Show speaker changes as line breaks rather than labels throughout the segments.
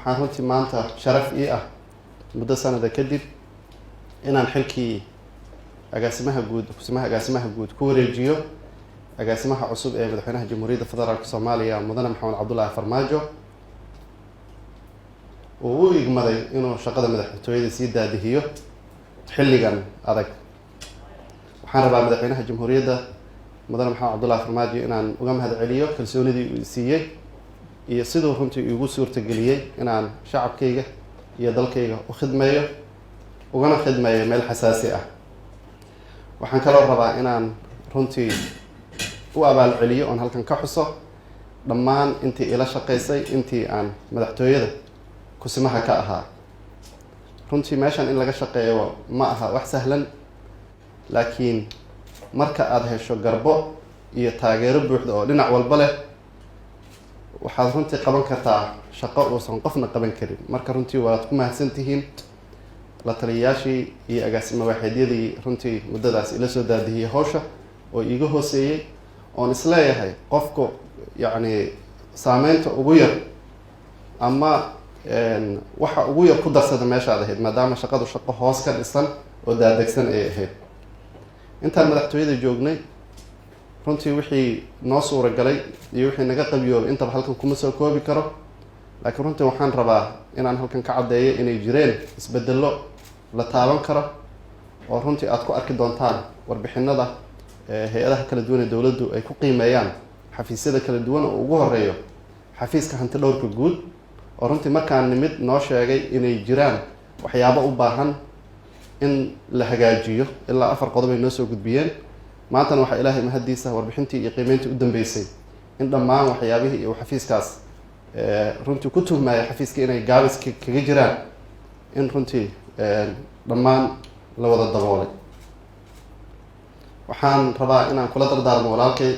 waxaan runtii maanta sharaf ii ah muddo sanada kadib inaan xilkii agaasimaha guud ku wareejiyo agaasimaha cusub ee madaxweynaha Jamhuuriyadda Federaalka Soomaaliya Mudane Maxamed Cabdullaahi Farmaajo oo u igmaday inuu shaqada madaxtooyada sii daadihiyo xilligan adag. waxaan rabaa madaxweynaha Jamhuuriyadda Mudane Maxamed Cabdullaahi Farmaajo inaan uga mahadceliyo kalsoonidii uu siiyay iyo sidoo runtii igu suurtageliyay inaan shacabkayga iyo dalkayga u khidmeeyo ugana khidmeeyo meel xasaasi ah. waxaan kaloo rabaa inaan runtii u abaalceliyo oon halkan ka xuso dhammaan intii ila shaqaysay intii aan madaxtooyada kusimaha ka ahaa. runtii meeshan in laga shaqeeyo ma aha wax sahlan, laakiin marka aad hesho garbo iyo taageero buuxda oo dhinac walba leh waxaad runtii qaban kartaa shaqo uusan qofna qaban karin. marka runtii waad ku mahadsantihiin la taliyayaashii iyo agaasimo waaxeedyadii runtii muddadaas ila soo daadihiyay hawsha oo iiga hooseeyey oon isleeyahay qofku yacni saameynta ugu yar ama waxa ugu yar ku darsada meeshaad ahayd, maadaama shaqadu shaqo hoos ka dhisan oo daadegsan ay ahayd. intaan madaxtooyada joognay runtii wixii noo suuragalay iyo wixii naga qabiyoobay intaba halkan kuma soo koobi karo, laakiin runtii waxaan rabaa inaan halkan ka caddeeyo inay jireen isbedello la taaban karo oo runtii aad ku arki doontaan warbixinada hay-adaha kala duwan ee dowladdu ay ku qiimeeyaan xafiisyada kala duwan oo ugu horeeyo xafiiska hanti dhowrka guud oo runtii markaan nimid noo sheegay inay jiraan waxyaabo u baahan in la hagaajiyo. ilaa 4 qodob ay noo soo gudbiyeen. maantana waxaa ilaahay mahadiisa warbixintii iyo qiimeyntii u dambeysay in dhammaan waxyaabihii iyo xafiiskaas runtii ku tuhmaya xafiiska inay gaabis kaga jiraan in runtii dhammaan la wada daboolay. waxaan rabaa inaan kula dardaarmo walaalkay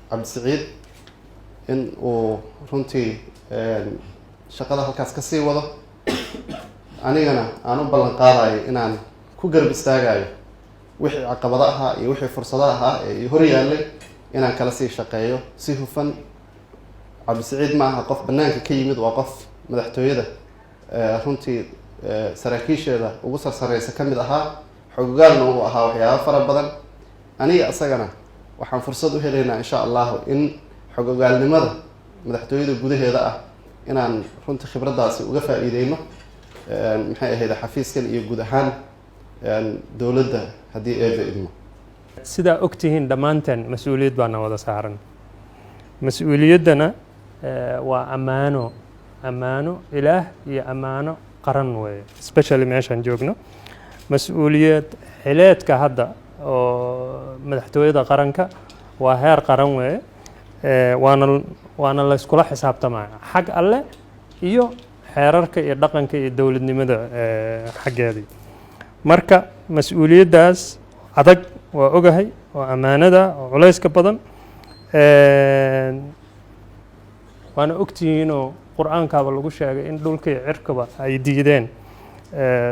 Cabdisiciid in uu runtii shaqada halkaas ka sii wado, anigana aan u ballan qaadayo inaan ku garab istaagayo wixii caqabado ahaa iyo wixii fursado ahaa ee hor yaallay inaan kala sii shaqeeyo si hufan. Cabdisiciid ma aha qof banaanka ka yimid, waa qof madaxtooyada runtii saraakiisheeda ugu sarsareysa ka mid ahaa, xogogaalna uu ahaa waxyaabo fara badan. aniga asagana waxaan fursad u helaynaa insha allahu in xogogaalnimada madaxtooyada gudaheeda ah inaan runtii khibraddaasi uga faa'iideyno maxay ahayd xafiiskan iyo guud ahaan dowladda haddii eeba idmo.
sidaa ogtihiin dhammaanteen mas-uuliyad baana wada saaran. mas-uuliyaddana waa ammaano ilaah iyo ammaano qaran weeye, especially meeshaan joogno. mas-uuliyad xileedka hadda oo madaxtooyada qaranka waa heer qaran weeye, waana la iskula xisaabtamaya xag alle iyo xeerarka iyo dhaqanka iyo dowladnimada xaggeedii. marka mas-uuliyaddaas adag waa ogahay oo ammaanada oo culayska badan waana ogtihiinoo qur-aankaaba lagu sheegay in dhulka iyo cirkaba ay diideen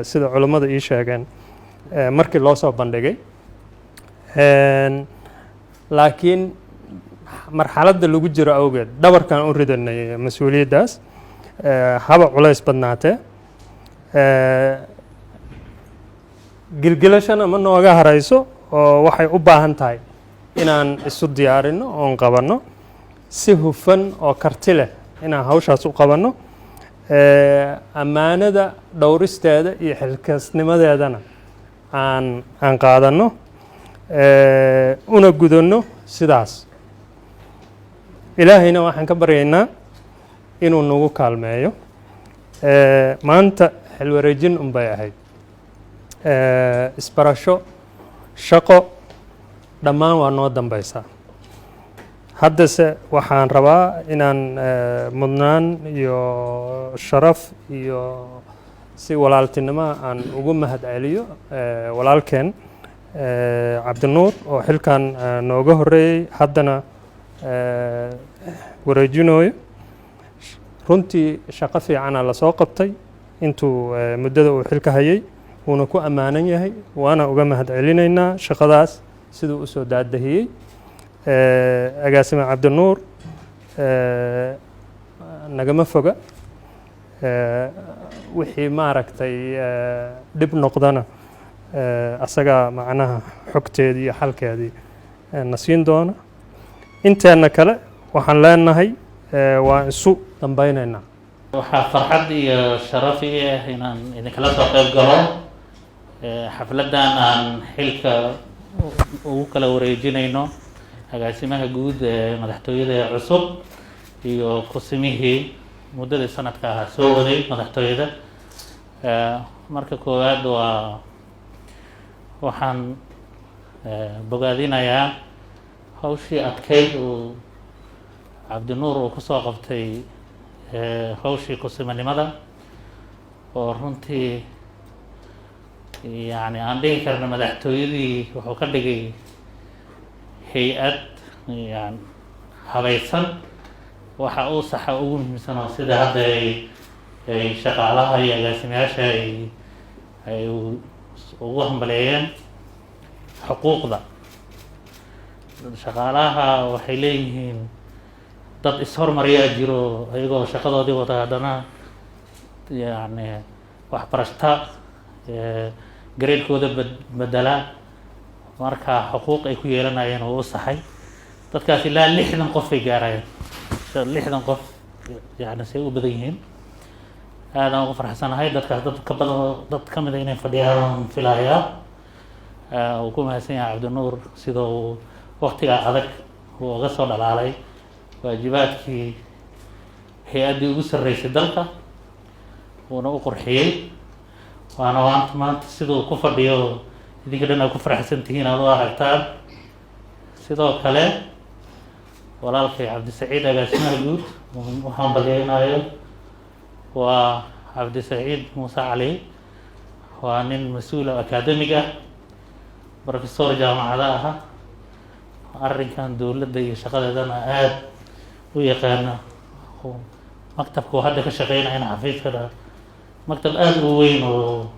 sida culammada ii sheegeen markii loo soo bandhigay. laakiin marxaladda lagu jiro awgeed dhabarkan u ridanay mas-uuliyaddaas haba culays badnaatee gilgilashana ma nooga harayso oo waxay u baahan tahay inaan isu diyaarino oon qabanno si hufan oo karti leh inaan hawshaas u qabanno. ammaanada dhowristeeda iyo xilkasnimadeedana aan qaadanno una gudanno sidaas. ilaahayna waxaan ka baryaynaa inuu nagu kaalmeeyo. maanta xilwareejin unbay ahayd, isbarasho, shaqo dhammaan waa noo dambeysaa. haddase waxaan rabaa inaan mudnaan iyo sharaf iyo si walaaltinimo aan ugu mahadceliyo walaalkeen cabdinuur oo xilkan nooga horeeyey haddana wareejinooyo. runtii shaqo fiicana lasoo qabtay intuu muddada uu xilka hayay, wuuna ku ammaanan yahay, waana uga mahadcelinaynaa shaqadaas siduu u soo daadahiyey. agaasime cabdinuur nagama foga, wixii maaragtay dhib noqdana asagaa macnaha xogteedii iyo xalkeedii na siin doona. inteena kale waxaan leenahay waan isu dambaynaynaa.
waxaa farxad iyo sharaf ii ah inaan idinkala soo qayb galo xafladan aan xilka ugu kala wareejinayno agaasimaha guud ee madaxtooyada cusub iyo kusimihii muddadii sanadka ahaa soo waday madaxtooyada. marka koowaad waxaan bogaadinayaa hawshii adkeyd uu cabdinuur uu kusoo qabtay hawshii kusimanimada oo runtii yani aan dhihi karna madaxtooyadii wuxuu ka dhigay hay-ad yani habaysan waxa uu saxa ugu muhiimsan oo sida hadda ay shaqaalaha iyo agaasimayaasha ay ugu hambaleeyeen xuquuqda shaqaalaha. waxay leeyihiin dad ishormariyaa jiro ayagoo shaqadoodii wada haddana yani waxbarashta gareedkooda bedela marka xuquuq ay ku yeelanayeen oo u saxay. dadkaas ilaa 60 qof ay gaarayeen. 60 qof yani say u badan yihiin. aadaan ugu farxsanahay dadkaas dad ka mida inay fadhiyaan filayaa. uu ku mahadsan yahay cabdinuur sida uu waqtiga adag uu uga soo dhalaalay waajibaadkii hay-addii ugu sarreysay dalka uuna u qurxiyey. waana maanta siduu ku fadhiyo idinka dhan aad ku faraxsan tihiin aad u aragtaan. sidoo kale walaalkay cabdisaciid agaasimaha guud waxaan balyeynayo waa cabdisaciid muuse cali. waa nin mas-uul academic ah, professor jaamacada aha, arrinkan dowladda iyo shaqadeedana aad u yaqaana. maktabku hadda ka shaqeynayana xafiiskana maktab aad u weyn oo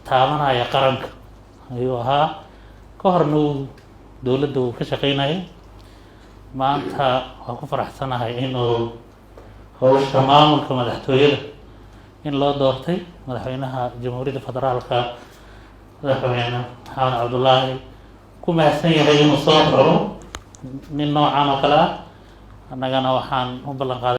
taabanaya qaranka ayuu ahaa. ka horna uu dowladda uu ka shaqeynayay. maanta waan ku faraxsanahay inuu howsha maamulka madaxtooyada in loo doortay madaxweynaha jamhuuriyadda federaalka madaxweyne maxamed cabdullaahi ku mahadsan yahay inuu soo xoro nin noocan oo kale ah. annagana waxaan u ballan qaaday